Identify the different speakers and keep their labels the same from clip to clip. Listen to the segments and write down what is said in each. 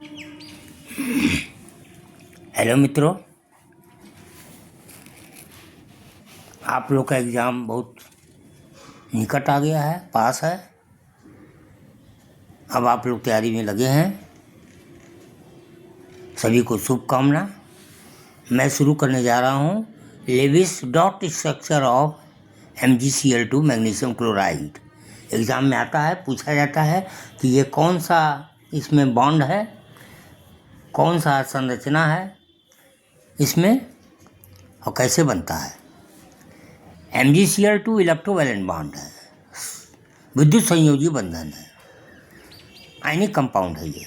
Speaker 1: Hello मित्रों, आप लोग का एग्ज़ाम बहुत निकट आ गया है, पास है। अब आप लोग तैयारी में लगे हैं। सभी को शुभकामना। मैं शुरू करने जा रहा हूँ Lewis dot structure of MgCl2 magnesium chloride. Exam में आता है, पूछा जाता है कि ये कौन सा इसमें बॉन्ड है, कौन सा संरचना है इसमें और कैसे बनता है। MgCl2 इलेक्ट्रोवैलेंट बॉन्ड है, विद्युत संयोजी बंधन है, आयनिक कंपाउंड है। ये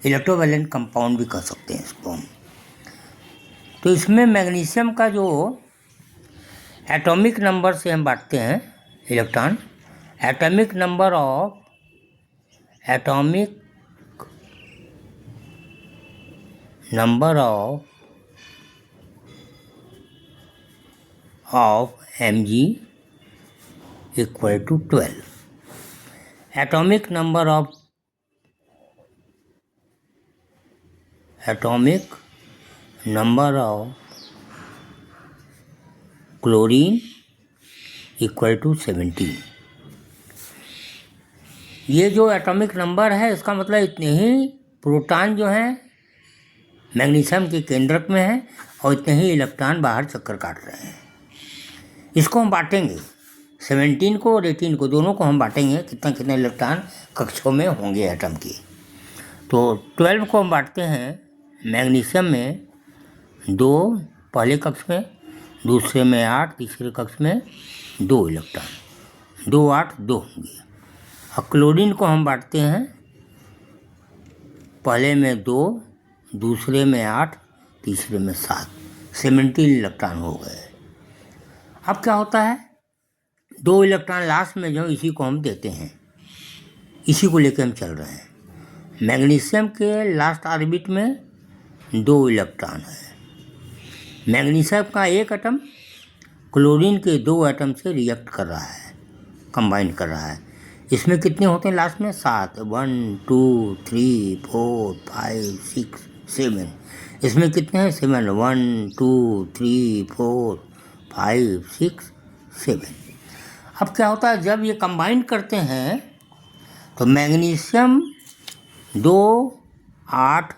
Speaker 1: इलेक्ट्रोवैलेंट कंपाउंड भी कह सकते हैं इसको हम। तो इसमें मैग्नीशियम का जो एटॉमिक नंबर से हम बांटते हैं electron, atomic number of Mg equal to 12. atomic number of chlorine equal to 17। ये जो एटॉमिक नंबर है इसका मतलब इतने ही प्रोटॉन जो हैं मैग्नीशियम के केंद्रक में है और इतने ही इलेक्ट्रॉन बाहर चक्कर काट रहे हैं। इसको हम बांटेंगे 17 को और 18 को, दोनों को हम बांटेंगे। कितने इलेक्ट्रॉन कक्षों में होंगे एटम की। तो 12 को हम बांटते हैं मैग्नीशियम में 2 पहले कक्ष में, दूसरे में 8, तीसरे कक्ष में 2 इलेक्ट्रॉन, 2 8 2 होंगे। और क्लोरीन को हम बांटते हैं पहले में 2, दूसरे में 8, तीसरे में 7, 17 इलेक्ट्रॉन हो गए। अब क्या होता है, 2 इलेक्ट्रॉन लास्ट में जो इसी को हम देते हैं, इसी को लेकर हम चल रहे हैं। मैग्नीशियम के लास्ट ऑर्बिट में 2 इलेक्ट्रॉन है। मैग्नीशियम का एक एटम क्लोरीन के 2 एटम से रिएक्ट कर रहा है, कंबाइन कर रहा है। इसमें कितने होते हैं लास्ट में? 7, 1 2 3 4 5 6 7। इसमें कितने हैं? 7, 1 2 3 4 5 6 7। अब क्या होता है, जब ये कंबाइन करते हैं तो मैग्नीशियम 2 8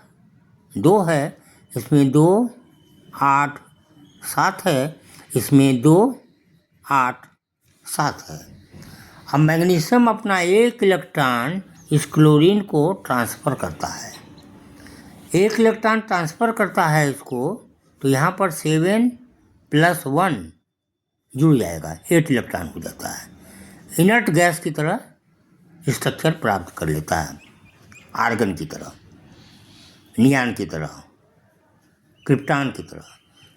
Speaker 1: 2 है, इसमें 2 8 7 है, इसमें 2 8 7 है। अब मैग्नीशियम अपना एक इलेक्ट्रॉन इस क्लोरीन को ट्रांसफ़र करता है। एक इलेक्ट्रॉन ट्रांसफ़र करता है इसको, तो यहाँ पर 7 + 1 जुड़ जाएगा, 8 इलेक्ट्रॉन हो जाता है। इनर्ट गैस की तरह स्ट्रक्चर प्राप्त कर लेता है, आर्गन की तरह, नियान की तरह, क्रिप्टॉन की तरह।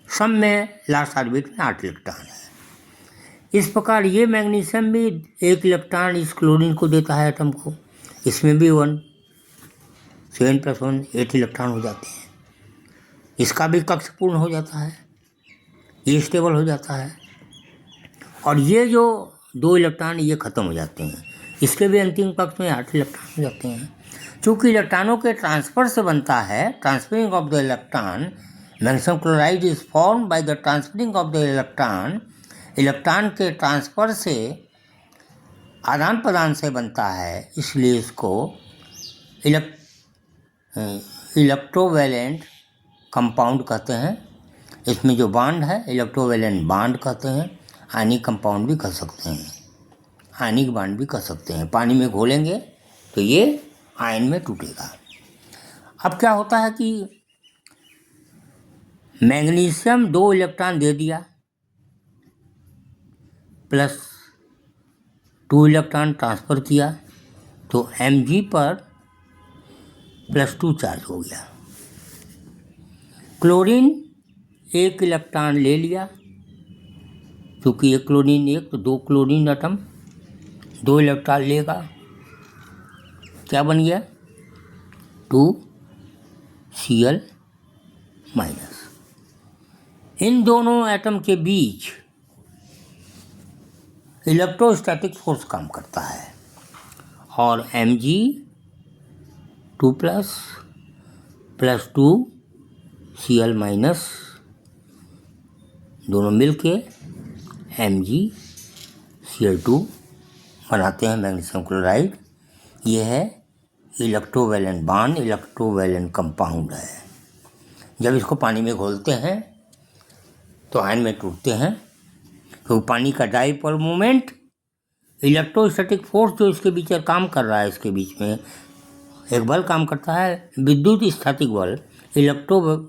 Speaker 1: सब में लास्ट ऑर्बिट में 8 इलेक्ट्रॉन है। इस प्रकार ये मैग्नीशियम भी एक इलेक्ट्रॉन इस क्लोरीन को देता है एटम को। इसमें भी 1, 7 + 1 8 इलेक्ट्रॉन हो जाते हैं। इसका भी कक्ष पूर्ण हो जाता है, ये स्टेबल हो जाता है। और ये जो 2 इलेक्ट्रॉन ये ख़त्म हो जाते हैं, इसके भी अंतिम कक्ष में 8 इलेक्ट्रॉन हो जाते हैं। चूँकि इलेक्ट्रॉनों के ट्रांसफ़र से बनता है, transferring of the electron, magnesium chloride is form by the transferring of the electron. Electron के ट्रांसफ़र से, आदान प्रदान से बनता है, इसलिए इसको इलेक्ट्रोवैलेंट कंपाउंड कहते हैं। इसमें जो बॉन्ड है इलेक्ट्रोवैलेंट बॉन्ड कहते हैं। आयनिक कंपाउंड भी कह सकते हैं, आयनिक बॉन्ड भी कह सकते हैं। पानी में घोलेंगे तो ये आयन में टूटेगा। अब क्या होता है कि मैग्नीशियम 2 इलेक्ट्रॉन दे दिया, +2 इलेक्ट्रॉन ट्रांसफ़र किया, तो Mg पर +2 चार्ज हो गया। क्लोरीन 1 इलेक्ट्रॉन ले लिया, क्योंकि एक क्लोरीन 1 तो 2 क्लोरीन एटम 2 इलेक्ट्रॉन लेगा, क्या बन गया? 2Cl-। इन दोनों एटम के बीच इलेक्ट्रोस्टैटिक फोर्स काम करता है और Mg 2+ +2Cl माइनस, दोनों मिलके MgCl2 बनाते हैं मैग्नीशियम क्लोराइड। ये है इलेक्ट्रोवैलेंट बॉन्ड, इलेक्ट्रोवैलेंट कंपाउंड है। जब इसको पानी में घोलते हैं तो आयन में टूटते हैं, तो पानी का डाइपोल मोमेंट, इलेक्ट्रोस्टैटिक फोर्स जो इसके बीच काम कर रहा है, इसके बीच में एक बल काम करता है, विद्युत स्टैटिक बल, इलेक्ट्रोस्टैटिक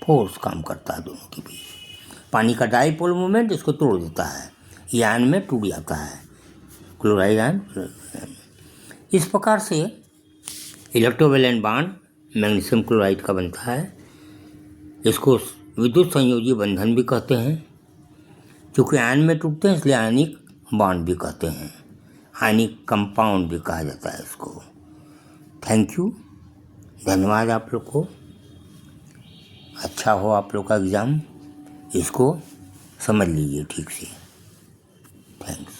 Speaker 1: फोर्स काम करता है दोनों के बीच। पानी का डाइपोल मोमेंट इसको तोड़ देता है, ये आयन में टूट जाता है, क्लोराइड आयन। इस प्रकार से इलेक्ट्रोवैलेंट बॉन्ड मैग्नीशियम क्लोराइड का बनता है। इसको विद्युत संयोजी बंधन भी कहते हैं। चूँकि आयन में टूटते हैं इसलिए आयनिक बॉन्ड भी कहते हैं, आयनिक कंपाउंड भी कहा जाता है इसको। थैंक यू, धन्यवाद आप लोग को। अच्छा हो आप लोग का एग्ज़ाम, इसको समझ लीजिए ठीक से। थैंक्स।